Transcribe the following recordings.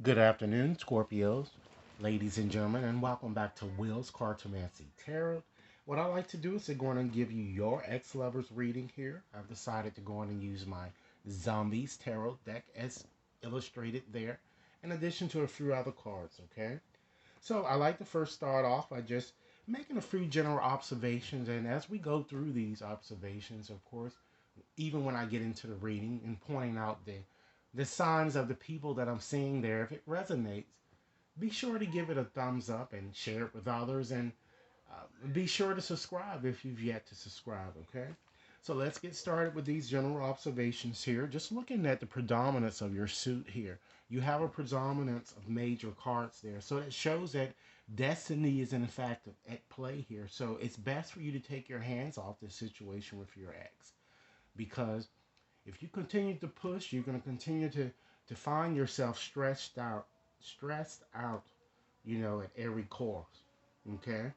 Good afternoon, Scorpios, ladies and gentlemen, and welcome back to Will's Cartomancy Tarot. What I like to do is to go on and give you your ex-lovers reading here. I've decided to go on and use my Zombies Tarot deck as illustrated there, in addition to a few other cards, okay? So I like to first start off by just making a few general observations, and as we go through these observations, of course, even when I get into the reading and pointing out the signs of the people that I'm seeing there, if it resonates, be sure to give it a thumbs up and share it with others, and be sure to subscribe if you've yet to subscribe. Okay, so let's get started with these general observations here. Just looking at the predominance of your suit here, you have a predominance of major cards there, so it shows that destiny is in fact at play here. So it's best for you to take your hands off this situation with your ex, because if you continue to push, you're going to continue to find yourself stressed out, at every course. Okay.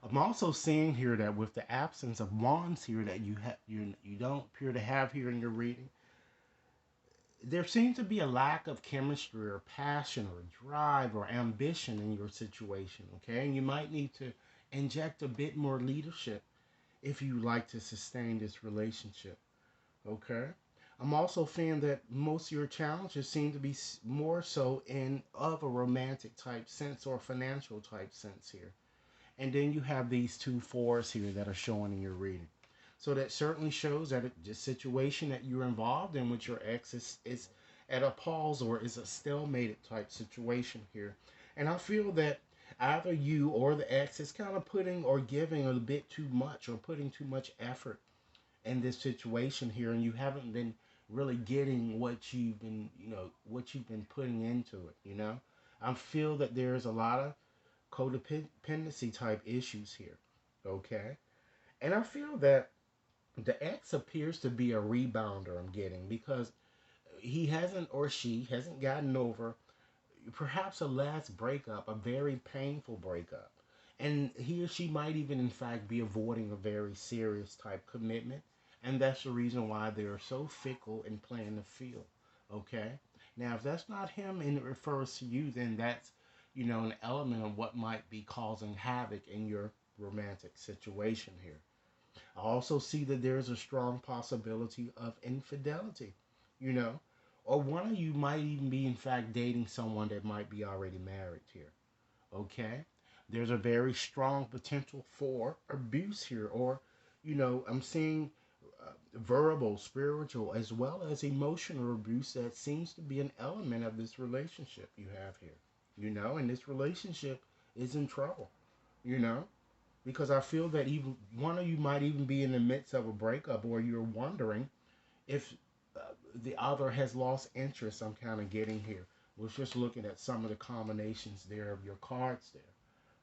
I'm also seeing here that with the absence of wands here that you don't appear to have here in your reading, there seems to be a lack of chemistry or passion or drive or ambition in your situation. Okay, and you might need to inject a bit more leadership if you like to sustain this relationship. Okay. I'm also feeling that most of your challenges seem to be more so in of a romantic type sense or financial type sense here. And then you have these two fours here that are showing in your reading. So that certainly shows that the situation that you're involved in with your ex is at a pause or is a stalemated type situation here. And I feel that either you or the ex is kind of putting or giving a bit too much or putting too much effort in this situation here, and you haven't been really getting what you've been putting into it. I feel that there's a lot of codependency type issues here. Okay, and I feel that the ex appears to be a rebounder. I'm getting, because he hasn't or she hasn't gotten over perhaps a last breakup, a very painful breakup. And he or she might even, in fact, be avoiding a very serious type commitment. And that's the reason why they are so fickle in playing the field. Okay? Now, if that's not him and it refers to you, then that's, an element of what might be causing havoc in your romantic situation here. I also see that there's a strong possibility of infidelity, you know, or one of you might even be, in fact, dating someone that might be already married here. Okay? There's a very strong potential for abuse here, or, I'm seeing verbal, spiritual, as well as emotional abuse that seems to be an element of this relationship you have here, and this relationship is in trouble, you know? Because I feel that even one of you might even be in the midst of a breakup, or you're wondering if the other has lost interest. I'm kind of getting here. Was just looking at some of the combinations there of your cards there.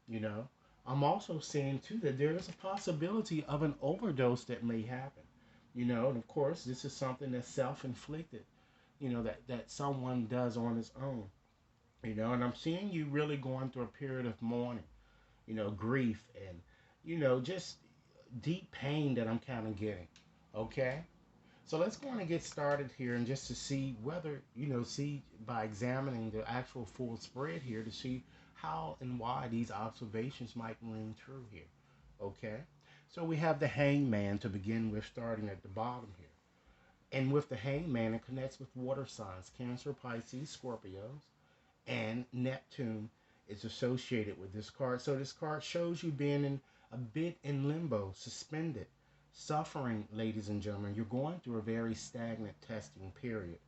You know, I'm also seeing too that there is a possibility of an overdose that may happen. And of course, this is something that's self-inflicted. That someone does on its own. And I'm seeing you really going through a period of mourning, grief, and just deep pain that I'm kind of getting. Okay? So let's go on and get started here, and just to see whether, see by examining the actual full spread here to see how and why these observations might ring true here. Okay? So we have the hangman to begin with, starting at the bottom here. And with the hangman, it connects with water signs, Cancer, Pisces, Scorpios, and Neptune is associated with this card. So this card shows you being in a bit in limbo, suspended, suffering, ladies and gentlemen. You're going through a very stagnant testing period.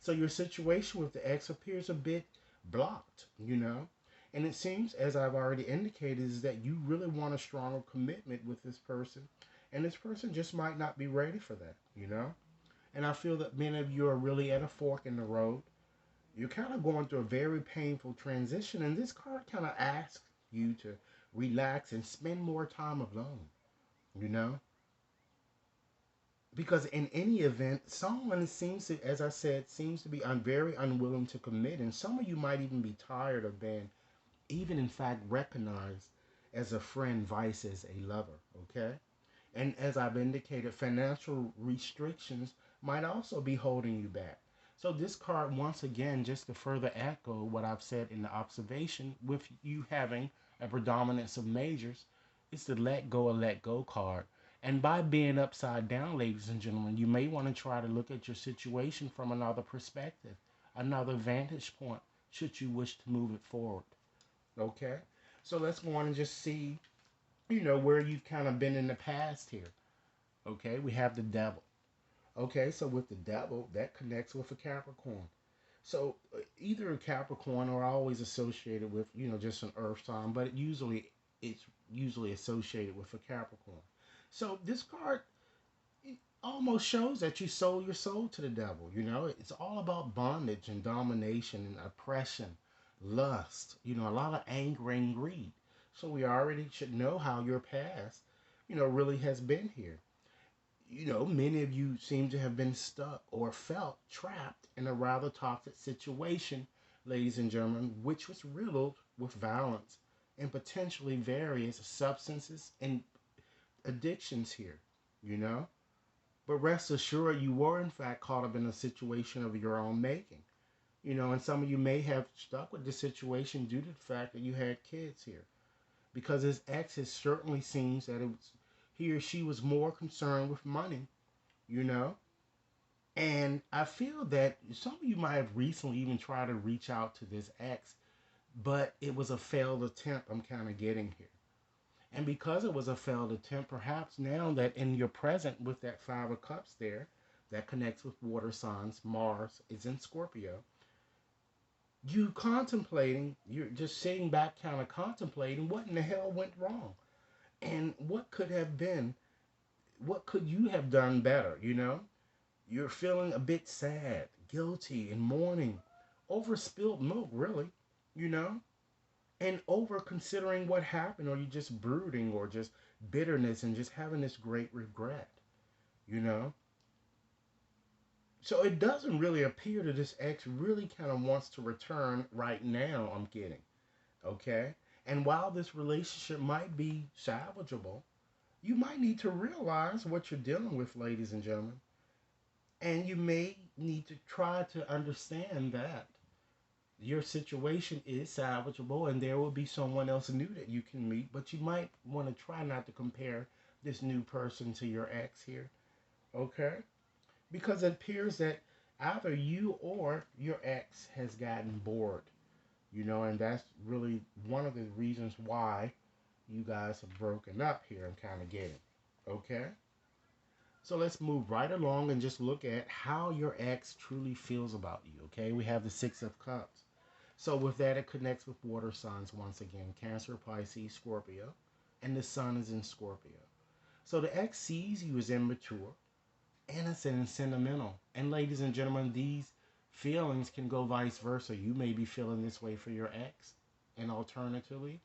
So your situation with the ex appears a bit blocked. And it seems, as I've already indicated, is that you really want a stronger commitment with this person. And this person just might not be ready for that. And I feel that many of you are really at a fork in the road. You're kind of going through a very painful transition, and this card kind of asks you to relax and spend more time alone, you know? Because in any event, someone seems to, as I said, seems to be very unwilling to commit, and some of you might even be tired of being, even in fact, recognized as a friend, vice as a lover, okay? And as I've indicated, financial restrictions might also be holding you back. So this card, once again, just to further echo what I've said in the observation, with you having a predominance of majors, it's the let go or let go card. And by being upside down, ladies and gentlemen, you may want to try to look at your situation from another perspective, another vantage point, should you wish to move it forward. Okay? So let's go on and just see, where you've kind of been in the past here. Okay? We have the devil. Okay, so with the devil, that connects with a Capricorn. So either a Capricorn or always associated with, just an earth sign, but it's usually associated with a Capricorn. So this card almost shows that you sold your soul to the devil. It's all about bondage and domination and oppression, lust, a lot of anger and greed. So we already should know how your past, really has been here. Many of you seem to have been stuck or felt trapped in a rather toxic situation, ladies and gentlemen, which was riddled with violence and potentially various substances and addictions here, you know? But rest assured, you were in fact caught up in a situation of your own making. And some of you may have stuck with this situation due to the fact that you had kids here. Because his ex, it certainly seems that he or she was more concerned with money, you know? And I feel that some of you might have recently even tried to reach out to this ex, but it was a failed attempt, I'm kind of getting here. And because it was a failed attempt, perhaps now that in your present with that Five of Cups there, that connects with water signs, Mars is in Scorpio, you're just sitting back kind of contemplating what in the hell went wrong and what could you have done better. You're feeling a bit sad, guilty, and mourning over spilled milk, really, you know? And over considering what happened, or you just brooding, or just bitterness, and just having this great regret, you know? So it doesn't really appear that this ex really kind of wants to return right now, I'm getting, okay? And while this relationship might be salvageable, you might need to realize what you're dealing with, ladies and gentlemen. And you may need to try to understand that your situation is salvageable and there will be someone else new that you can meet, but you might want to try not to compare this new person to your ex here, okay? Because it appears that either you or your ex has gotten bored, and that's really one of the reasons why you guys have broken up here. I'm kind of getting, okay? So let's move right along and just look at how your ex truly feels about you, okay? We have the Six of Cups. So with that, it connects with water signs once again, Cancer, Pisces, Scorpio, and the sun is in Scorpio. So the ex sees you as immature, innocent, and sentimental. And ladies and gentlemen, these feelings can go vice versa. You may be feeling this way for your ex, and alternatively,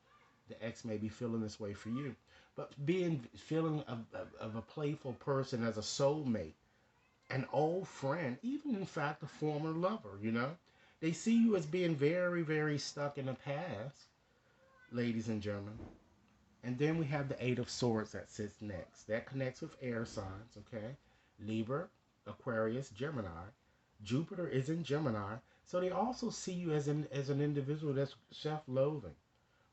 the ex may be feeling this way for you. But feeling of a playful person as a soulmate, an old friend, even in fact a former lover. They see you as being very, very stuck in the past, ladies and gentlemen. And then we have the Eight of Swords that sits next. That connects with air signs, okay? Libra, Aquarius, Gemini. Jupiter is in Gemini. So they also see you as an individual that's self-loathing.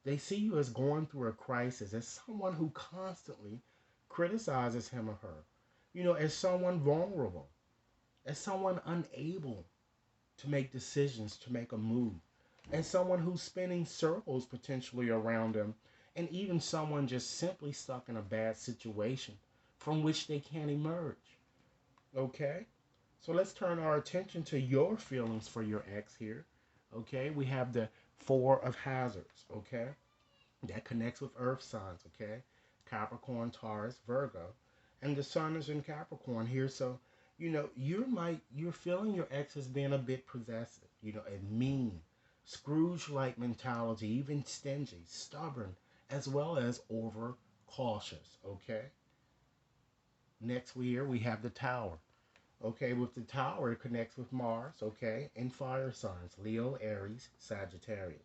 They see you as going through a crisis, as someone who constantly criticizes him or her, as someone vulnerable, as someone unable to make decisions, to make a move, as someone who's spinning circles potentially around them, and even someone just simply stuck in a bad situation from which they can't emerge. Okay? So let's turn our attention to your feelings for your ex here. Okay? We have the Four of Hazards. Okay? That connects with earth signs, okay? Capricorn, Taurus, Virgo. And the sun is in Capricorn here, so you're feeling your ex as being a bit possessive, and mean, Scrooge-like mentality, even stingy, stubborn, as well as over cautious, okay? Next year we have the Tower. Okay, with the Tower it connects with Mars, okay, and fire signs, Leo, Aries, Sagittarius.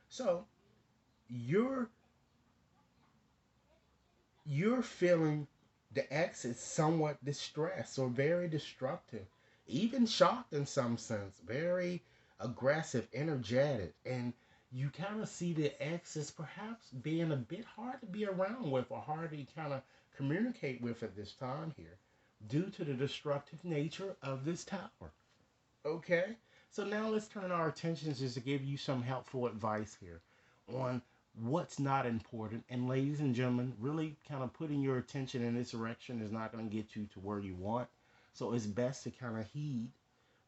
So you're you're feeling the ex is somewhat distressed or very destructive even shocked in some sense, very aggressive, energetic, and you kind of see the ex as perhaps being a bit hard to be around with or hard to kind of communicate with at this time here due to the destructive nature of this tower. Okay? So now let's turn our attentions just to give you some helpful advice here on what's not important. And ladies and gentlemen, really kind of putting your attention in this direction is not going to get you to where you want. So it's best to kind of heed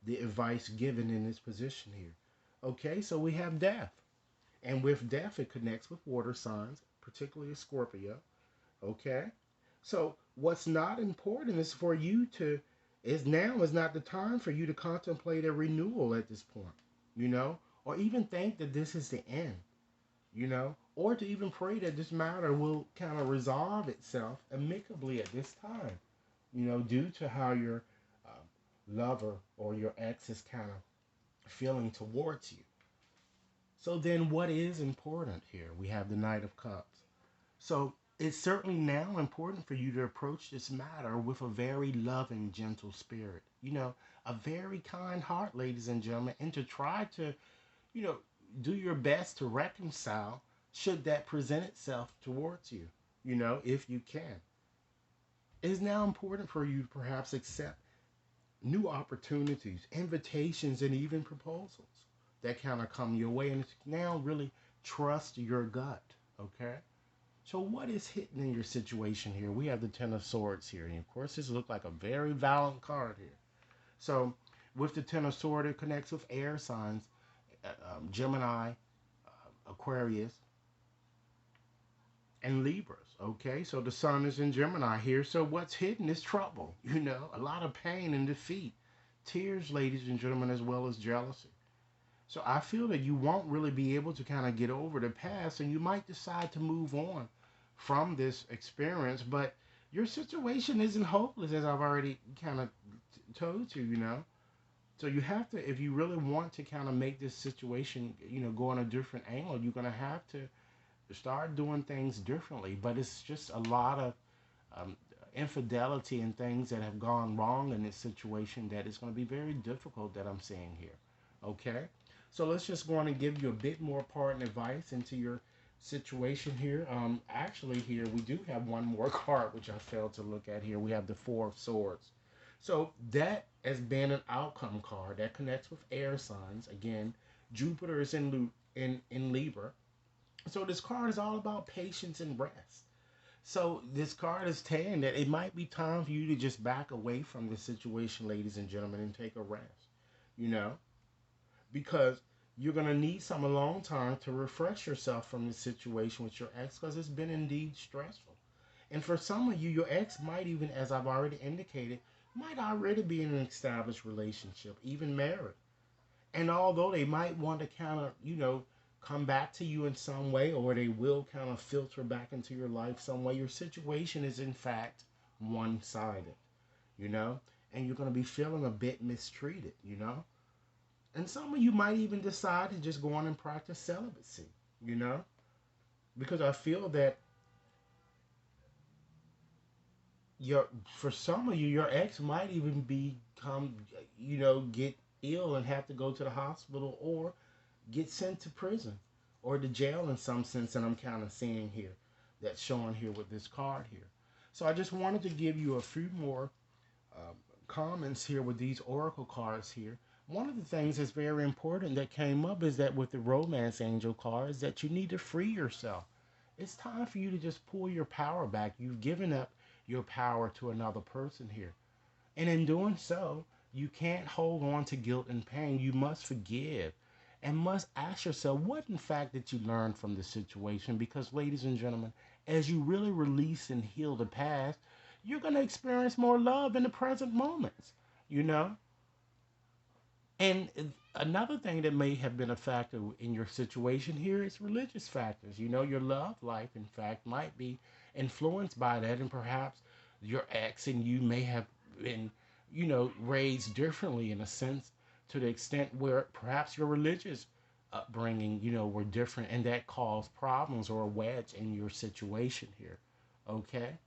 the advice given in this position here. Okay, so we have death. And with death, it connects with water signs, particularly Scorpio. Okay, so what's not important is for you to is now is not the time for you to contemplate a renewal at this point, or even think that this is the end, or to even pray that this matter will kind of resolve itself amicably at this time, due to how your lover or your ex is kind of feeling towards you. So then what is important here? We have the Knight of Cups. So it's certainly now important for you to approach this matter with a very loving, gentle spirit. A very kind heart, ladies and gentlemen, and to try to, you know, do your best to reconcile should that present itself towards you, if you can. It is now important for you to perhaps accept new opportunities, invitations, and even proposals that kind of come your way. And now really trust your gut, okay? So what is hidden in your situation here? We have the Ten of Swords here. And of course, this looks like a very valiant card here. So with the Ten of Swords, it connects with air signs, Gemini, Aquarius, and Libras. Okay, so the sun is in Gemini here. So what's hidden is trouble, a lot of pain and defeat, tears, ladies and gentlemen, as well as jealousy. So I feel that you won't really be able to kind of get over the past, and you might decide to move on from this experience, but your situation isn't hopeless, as I've already kind of told you. So you have to, if you really want to kind of make this situation, go on a different angle, you're going to have to start doing things differently. But it's just a lot of um, infidelity and things that have gone wrong in this situation that is going to be very difficult that I'm seeing here. Okay? So let's just go on and give you a bit more part and advice into your situation here. Actually, here we do have one more card which I failed to look at here. We have the Four of Swords. So that has been an outcome card that connects with air signs. Again, Jupiter is in Libra. So this card is all about patience and rest. So this card is saying that it might be time for you to just back away from this situation, ladies and gentlemen, and take a rest. You know, because you're going to need some alone time to refresh yourself from the situation with your ex because it's been indeed stressful. And for some of you, your ex might even, as I've already indicated, might already be in an established relationship, even married. And although they might want to kind of, come back to you in some way, or they will kind of filter back into your life some way, your situation is in fact one-sided, you know? And you're going to be feeling a bit mistreated. And some of you might even decide to just go on and practice celibacy. Because I feel that for some of you, your ex might even get ill and have to go to the hospital or get sent to prison or to jail in some sense that I'm kind of seeing here, that's showing here with this card here. So I just wanted to give you a few more um, comments here with these oracle cards here. One of the things that's very important that came up is that with the romance angel cards, that you need to free yourself. It's time for you to just pull your power back. You've given up your power to another person here. And in doing so, you can't hold on to guilt and pain. You must forgive and must ask yourself, what in fact did you learn from the situation? Because, ladies and gentlemen, as you really release and heal the past, you're going to experience more love in the present moments, you know? And another thing that may have been a factor in your situation here is religious factors. Your love life, in fact, might be influenced by that, and perhaps your ex and you may have been, raised differently in a sense, to the extent where perhaps your religious upbringing, were different, and that caused problems or a wedge in your situation here. Okay?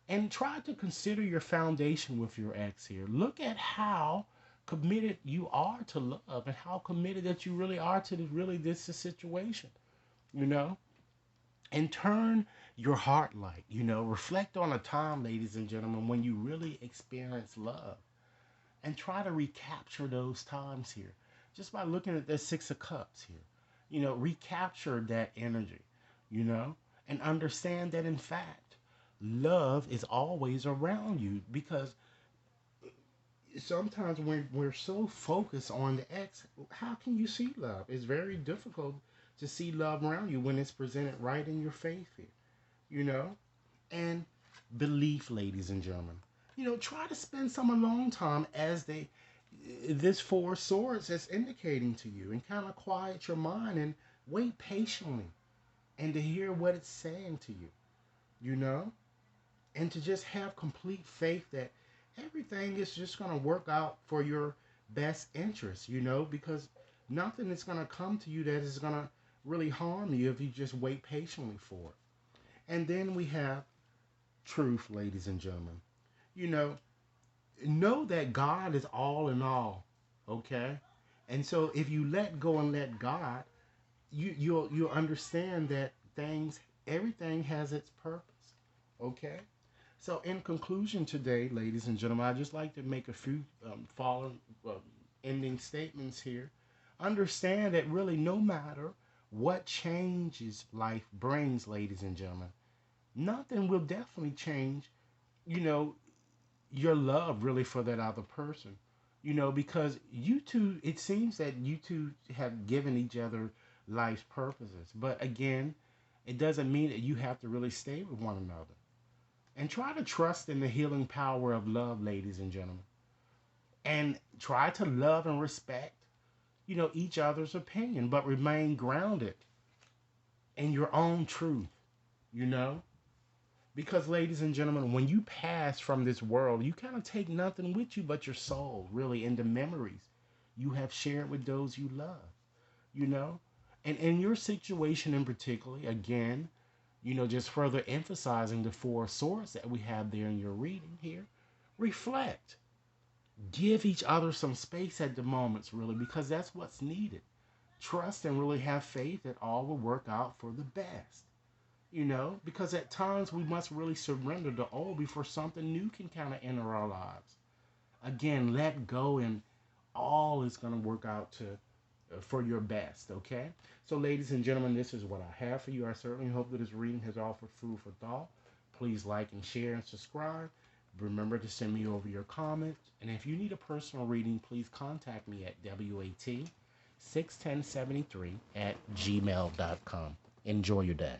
And try to consider your foundation with your ex here. Look at how committed you are to love and how committed that you really are to this situation, you know? And turn your heart light, reflect on a time, ladies and gentlemen, when you really experience love and try to recapture those times here just by looking at the Six of Cups here. Recapture that energy, you know, and understand that in fact, love is always around you because sometimes when we're so focused on the ex, how can you see love? It's very difficult to see love around you when it's presented right in your face here, you know? And belief, ladies and gentlemen. Try to spend some alone time as this Four Swords is indicating to you and kind of quiet your mind and wait patiently and to hear what it's saying to you, you know? And to just have complete faith that everything is just going to work out for your best interest, because nothing is going to come to you that is going to really harm you if you just wait patiently for it. And then we have truth, ladies and gentlemen. You know that God is all in all, okay? And so if you let go and let God, you'll understand that everything has its purpose, okay? So in conclusion today, ladies and gentlemen, I'd just like to make a few following ending statements here. Understand that really no matter what changes life brings, ladies and gentlemen, nothing will definitely change, you know, your love really for that other person. Because you two, it seems that you two have given each other life's purposes. But again, it doesn't mean that you have to really stay with one another. And try to trust in the healing power of love, ladies and gentlemen. And try to love and respect, each other's opinion, but remain grounded in your own truth, you know? Because, ladies and gentlemen, when you pass from this world, you kind of take nothing with you but your soul, really, and the memories you have shared with those you love, you know? And in your situation in particular, again, just further emphasizing the Four Swords that we have there in your reading here, reflect. Give each other some space at the moments, really, because that's what's needed. Trust and really have faith that all will work out for the best. Because at times we must really surrender the old before something new can kind of enter our lives. Again, let go and all is going to work out to for your best, okay? So, ladies and gentlemen, this is what I have for you. I certainly hope that this reading has offered food for thought. Please like and share and subscribe. Remember to send me over your comments. And if you need a personal reading, please contact me at WAT61073 at gmail.com. Enjoy your day.